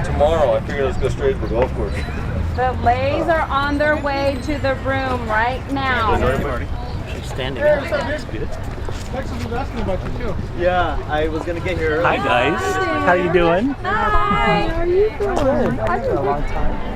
Tomorrow, I figured let's go straight to the golf course. The Lays are on their way to the room right now. She's standing up. That's good. Texas was asking about you too. Yeah, I was gonna get here early. Hi guys, how you doing? Hi. How are you doing? Good. I've been a long time.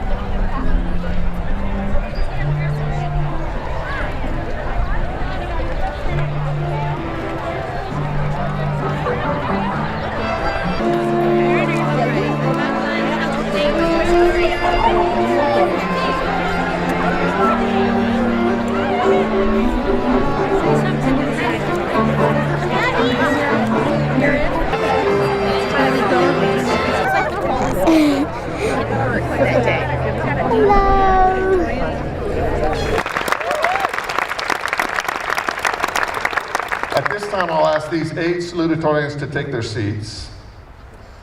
At this time, I'll ask these 8 salutatorians to take their seats.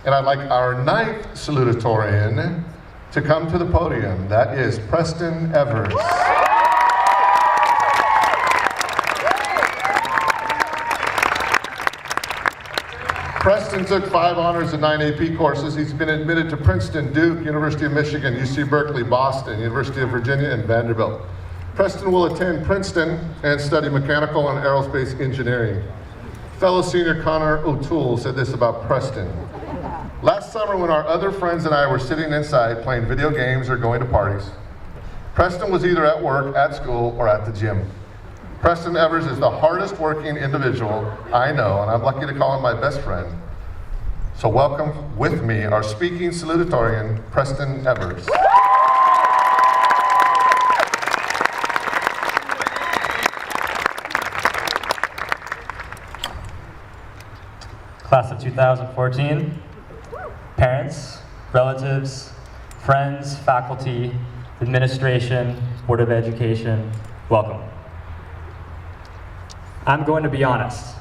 And I'd like our 9th salutatorian to come to the podium. That is Preston Evers. Preston took 5 honors and 9 AP courses. He's been admitted to Princeton, Duke, University of Michigan, UC Berkeley, Boston, University of Virginia, and Vanderbilt. Preston will attend Princeton and study mechanical and aerospace engineering. Fellow senior Connor O'Toole said this about Preston. Last summer, when our other friends and I were sitting inside playing video games or going to parties, Preston was either at work, at school, or at the gym. Preston Evers is the hardest working individual I know, and I'm lucky to call him my best friend. So welcome with me our speaking salutatorian, Preston Evers. Class of 2014, parents, relatives, friends, faculty, administration, Board of Education, welcome. I'm going to be honest.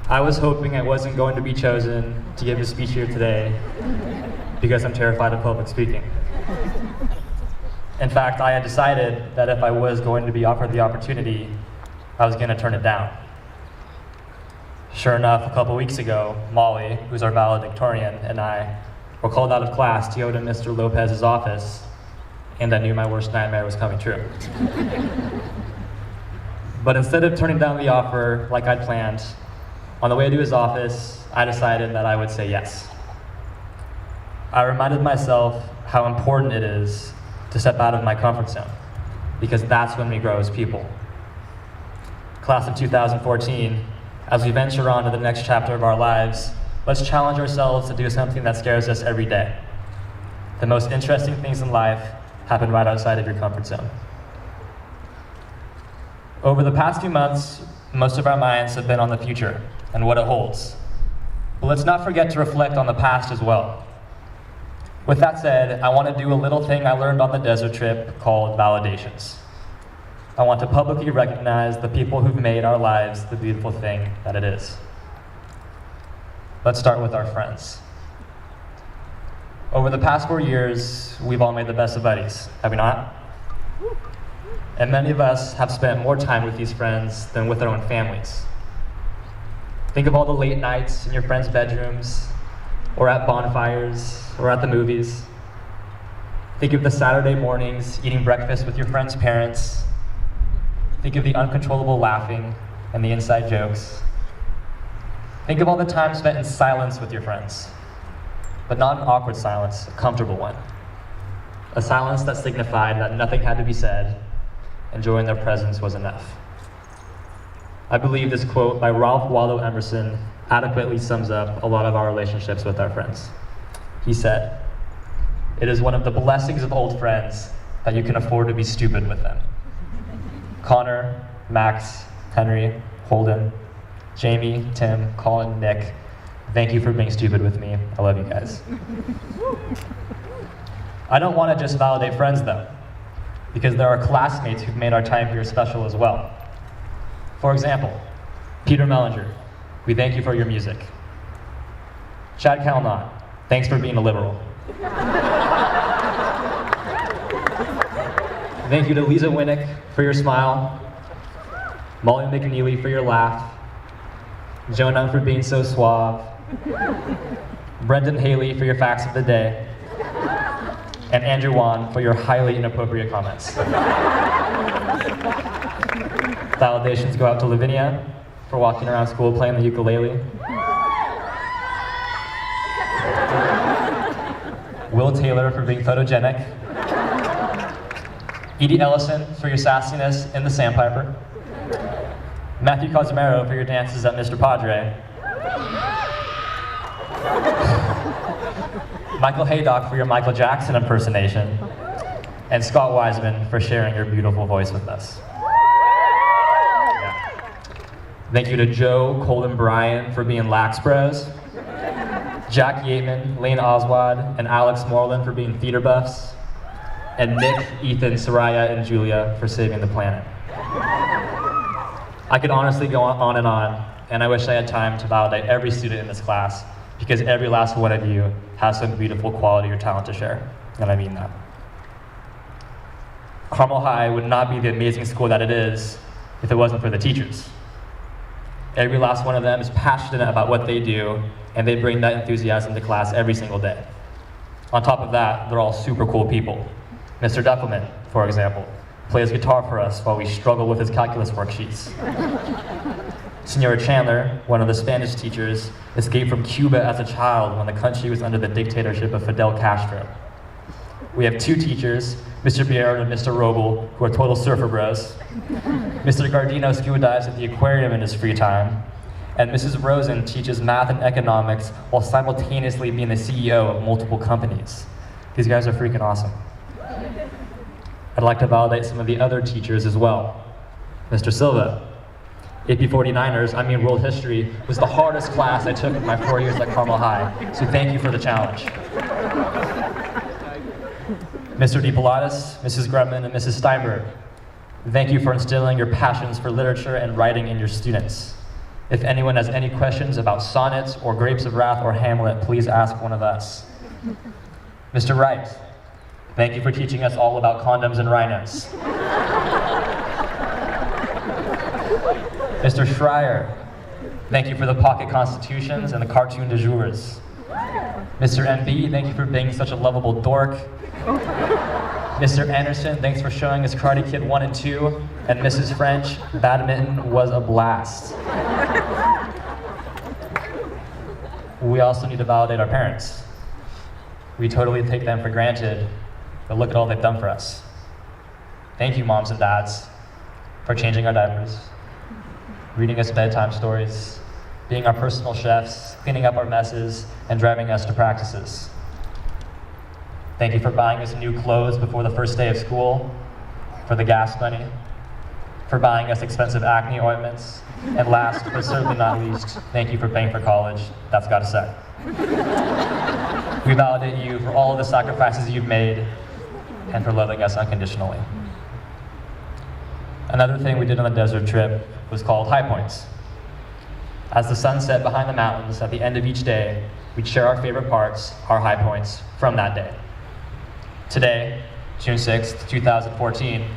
I was hoping I wasn't going to be chosen to give a speech here today because I'm terrified of public speaking. In fact, I had decided that if I was going to be offered the opportunity, I was going to turn it down. Sure enough, a couple weeks ago, Molly, who's our valedictorian, and I were called out of class to go to Mr. Lopez's office, and I knew my worst nightmare was coming true. But instead of turning down the offer like I'd planned, on the way to his office, I decided that I would say yes. I reminded myself how important it is to step out of my comfort zone, because that's when we grow as people. Class of 2014, as we venture on to the next chapter of our lives, let's challenge ourselves to do something that scares us every day. The most interesting things in life happen right outside of your comfort zone. Over the past few months, most of our minds have been on the future and what it holds. But let's not forget to reflect on the past as well. With that said, I want to do a little thing I learned on the desert trip called validations. I want to publicly recognize the people who've made our lives the beautiful thing that it is. Let's start with our friends. Over the past 4 years, we've all made the best of buddies, have we not? And many of us have spent more time with these friends than with our own families. Think of all the late nights in your friends' bedrooms, or at bonfires, or at the movies. Think of the Saturday mornings eating breakfast with your friends' parents. Think of the uncontrollable laughing and the inside jokes. Think of all the time spent in silence with your friends, but not an awkward silence, a comfortable one. A silence that signified that nothing had to be said, and joy in their presence was enough. I believe this quote by Ralph Waldo Emerson adequately sums up a lot of our relationships with our friends. He said, "It is one of the blessings of old friends that you can afford to be stupid with them." Connor, Max, Henry, Holden, Jamie, Tim, Colin, Nick, thank you for being stupid with me. I love you guys. I don't want to just validate friends though, because there are classmates who've made our time here special as well. For example, Peter Mellinger, we thank you for your music. Chad Calnott, thanks for being a liberal. Thank you to Lisa Winnick for your smile, Molly McNeely for your laugh, Jonah for being so suave, Brendan Haley for your facts of the day, and Andrew Wan for your highly inappropriate comments. Validations go out to Lavinia for walking around school playing the ukulele. Will Taylor for being photogenic. Edie Ellison for your sassiness in the Sandpiper. Matthew Cosmero for your dances at Mr. Padre. Michael Haydock for your Michael Jackson impersonation. And Scott Wiseman for sharing your beautiful voice with us. Yeah. Thank you to Joe, Cole, and Brian for being Lax Bros. Jack Yateman, Lane Oswald, and Alex Moreland for being theater buffs. And Nick, Ethan, Soraya, and Julia for saving the planet. I could honestly go on, and I wish I had time to validate every student in this class, because every last one of you has some beautiful quality or talent to share, and I mean that. Carmel High would not be the amazing school that it is if it wasn't for the teachers. Every last one of them is passionate about what they do, and they bring that enthusiasm to class every single day. On top of that, they're all super cool people. Mr. Duffleman, for example, plays guitar for us while we struggle with his calculus worksheets. Senora Chandler, one of the Spanish teachers, escaped from Cuba as a child when the country was under the dictatorship of Fidel Castro. We have two teachers, Mr. Bier and Mr. Roble, who are total surfer bros. Mr. Gardino scuba dives at the aquarium in his free time. And Mrs. Rosen teaches math and economics while simultaneously being the CEO of multiple companies. These guys are freaking awesome. I'd like to validate some of the other teachers as well. Mr. Silva, AP 49ers, I mean world history, was the hardest class I took in my 4 years at Carmel High, so thank you for the challenge. Mr. DePilatus, Mrs. Grubman, and Mrs. Steinberg, thank you for instilling your passions for literature and writing in your students. If anyone has any questions about sonnets or Grapes of Wrath or Hamlet, please ask one of us. Mr. Wright, thank you for teaching us all about condoms and rhinos. Mr. Schreier, thank you for the pocket constitutions and the cartoon de jours. Mr. MB, thank you for being such a lovable dork. Mr. Anderson, thanks for showing us Karate Kid 1 and 2. And Mrs. French, badminton was a blast. We also need to validate our parents. We totally take them for granted, but look at all they've done for us. Thank you, moms and dads, for changing our diapers, reading us bedtime stories, being our personal chefs, cleaning up our messes, and driving us to practices. Thank you for buying us new clothes before the first day of school, for the gas money, for buying us expensive acne ointments, and last but certainly not least, thank you for paying for college. That's gotta suck. We validate you for all of the sacrifices you've made and for loving us unconditionally. Another thing we did on the desert trip was called High Points. As the sun set behind the mountains at the end of each day, we'd share our favorite parts, our high points, from that day. Today, June 6th, 2014,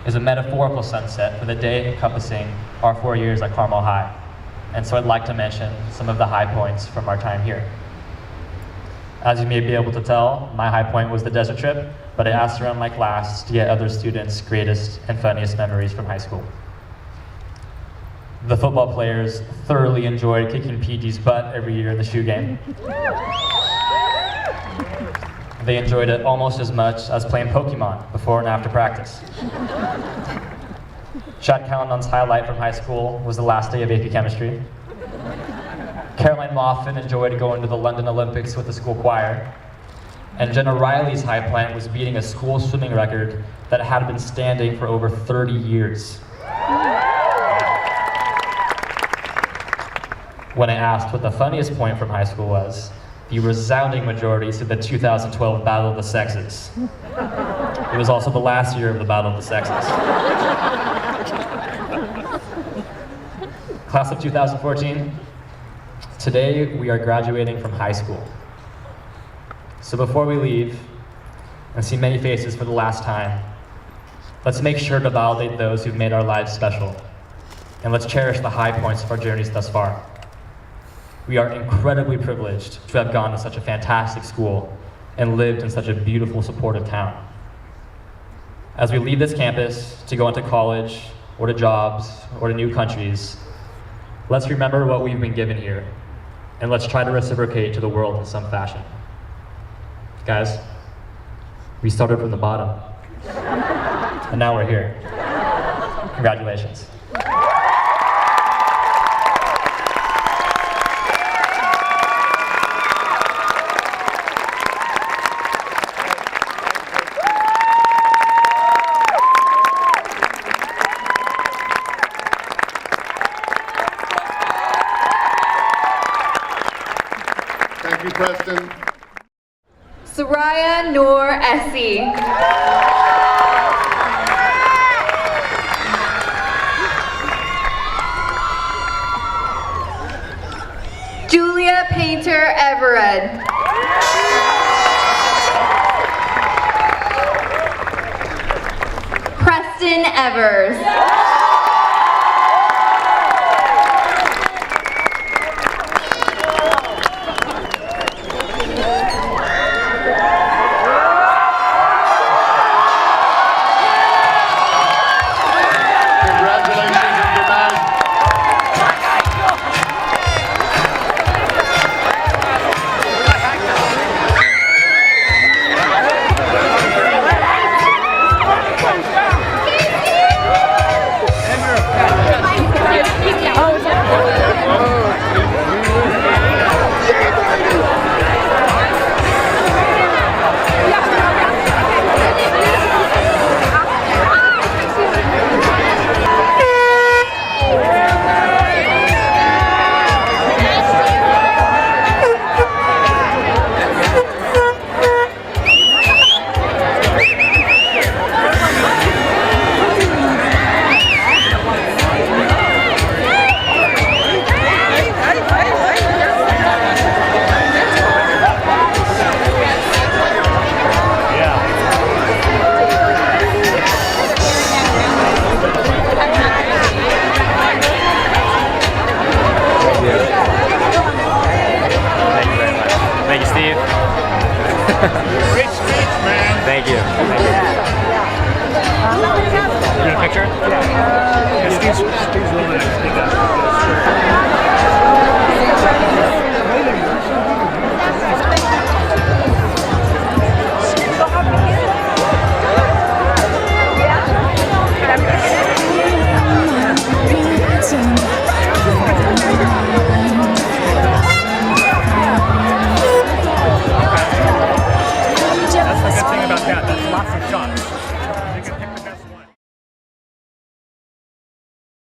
is a metaphorical sunset for the day encompassing our 4 years at Carmel High. And so I'd like to mention some of the high points from our time here. As you may be able to tell, my high point was the desert trip, but I asked around my class to get other students' greatest and funniest memories from high school. The football players thoroughly enjoyed kicking PG's butt every year in the shoe game. They enjoyed it almost as much as playing Pokemon before and after practice. Chad Callahan's highlight from high school was the last day of AP Chemistry. Caroline Moffin enjoyed going to the London Olympics with the school choir. And Jenna Riley's high point was beating a school swimming record that had been standing for over 30 years. When I asked what the funniest point from high school was, the resounding majority said the 2012 Battle of the Sexes. It was also the last year of the Battle of the Sexes. Class of 2014, today we are graduating from high school. So before we leave and see many faces for the last time, let's make sure to validate those who've made our lives special. And let's cherish the high points of our journeys thus far. we are incredibly privileged to have gone to such a fantastic school and lived in such a beautiful, supportive town. As we leave this campus to go into college, or to jobs, or to new countries, let's remember what we've been given here, and let's try to reciprocate to the world in some fashion. Guys, we started from the bottom, and now we're here. Congratulations. Thank you, Preston. Soraya Noor Essie. Julia Painter Everett. Preston Evers. Great speech, man. Thank you. You want a picture? Yeah. Steve's willing to take that. That's the good thing about that. That's lots of shots.